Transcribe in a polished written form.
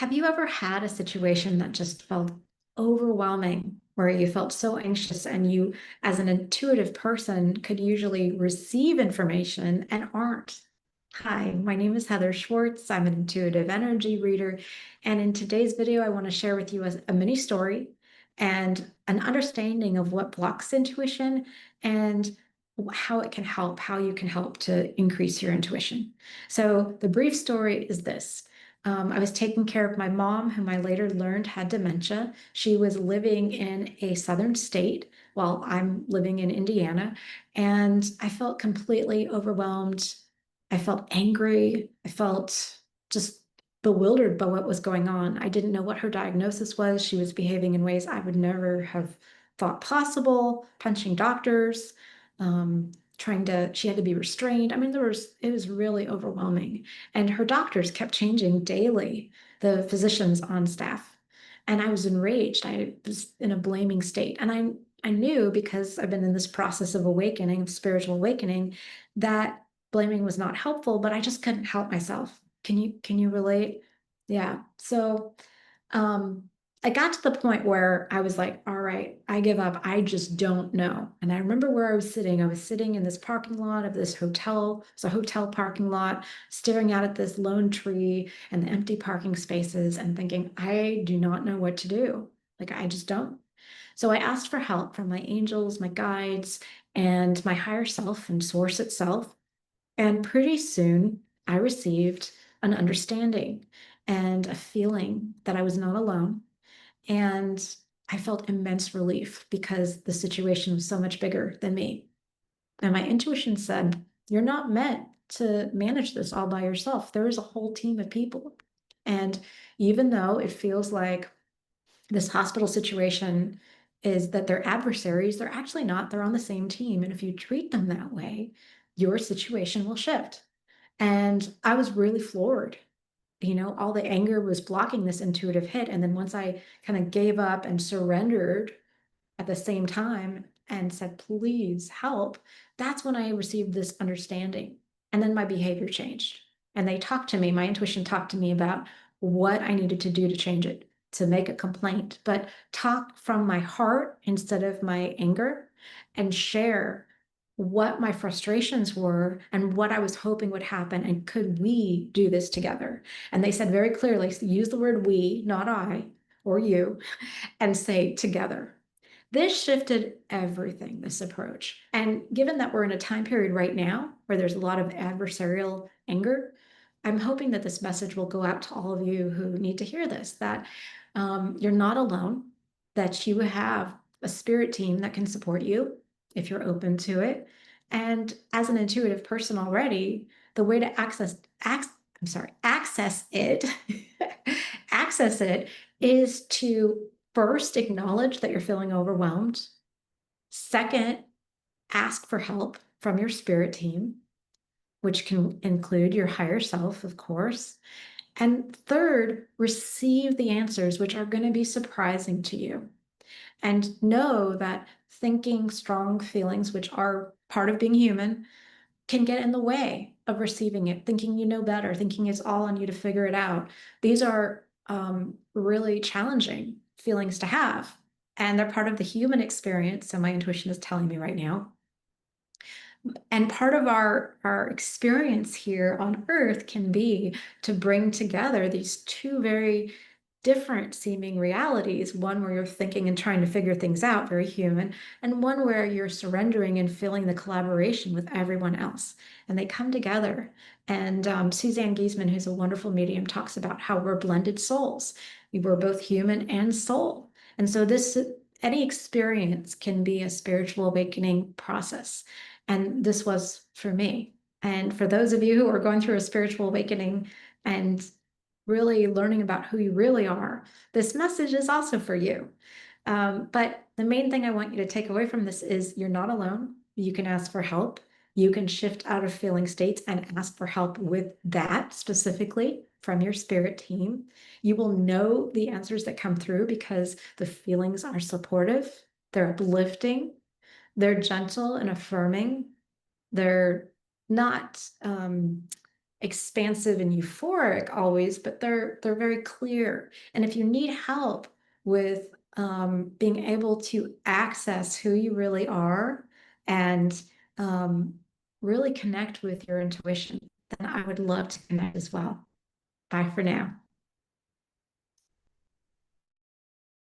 Have you ever had a situation that just felt overwhelming, where you felt so anxious and you, as an intuitive person, could usually receive information and aren't? Hi, my name is Heather Schwartz. I'm an intuitive energy reader. And in today's video, I want to share with you a mini story and an understanding of what blocks intuition and how it can help, how you can help to increase your intuition. So the brief story is this. I was taking care of my mom, whom I later learned had dementia. She was living in a southern state while I'm living in Indiana, and I felt completely overwhelmed. I felt angry. I felt just bewildered by what was going on. I didn't know what her diagnosis was. She was behaving in ways I would never have thought possible, punching doctors, she had to be restrained. I mean, it was really overwhelming. And her doctors kept changing daily, the physicians on staff. And I was enraged. I was in a blaming state. And I knew, because I've been in this process of awakening, of spiritual awakening, that blaming was not helpful, but I just couldn't help myself. Can you relate? Yeah. So um I got to the point where I was like, all right, I give up. I just don't know. And I remember where I was sitting. I was sitting in this parking lot of this hotel. It's a hotel parking lot, staring out at this lone tree and the empty parking spaces and thinking, I do not know what to do. Like, I just don't. So I asked for help from my angels, my guides, and my higher self and source itself. And pretty soon I received an understanding and a feeling that I was not alone. And I felt immense relief because the situation was so much bigger than me. And my intuition said, you're not meant to manage this all by yourself. There is a whole team of people. And even though it feels like this hospital situation is that they're adversaries, they're actually not. They're on the same team. And if you treat them that way, your situation will shift. And I was really floored. All the anger was blocking this intuitive hit. And then once I kind of gave up and surrendered at the same time and said, please help, that's when I received this understanding. And then my behavior changed. And they talked to me, my intuition talked to me about what I needed to do to change it, to make a complaint, but talk from my heart instead of my anger and share what my frustrations were and what I was hoping would happen. And could we do this together? And they said very clearly, use the word we, not I or you, and say together. This shifted everything, this approach. And given that we're in a time period right now where there's a lot of adversarial anger, I'm hoping that this message will go out to all of you who need to hear this, that you're not alone, that you have a spirit team that can support you if you're open to it. And as an intuitive person already, the way to access it, access it is to first acknowledge that you're feeling overwhelmed. Second, ask for help from your spirit team, which can include your higher self, of course. And third, receive the answers, which are going to be surprising to you. And know that thinking strong feelings, which are part of being human, can get in the way of receiving it, thinking you know better, thinking it's all on you to figure it out. These are really challenging feelings to have, and they're part of the human experience. So my intuition is telling me right now. And part of our experience here on Earth can be to bring together these two very different seeming realities, one where you're thinking and trying to figure things out, very human, and one where you're surrendering and feeling the collaboration with everyone else. And they come together. And Suzanne Giesman, who's a wonderful medium, talks about how we're blended souls. We're both human and soul. And so any experience can be a spiritual awakening process. And this was for me. And for those of you who are going through a spiritual awakening and really learning about who you really are, this message is also for you. But the main thing I want you to take away from this is you're not alone. You can ask for help. You can shift out of feeling states and ask for help with that specifically from your spirit team. You will know the answers that come through because the feelings are supportive, they're uplifting, they're gentle and affirming. They're not expansive and euphoric always, but they're very clear. And if you need help with being able to access who you really are and um, really connect with your intuition, then I would love to connect as well. Bye for now.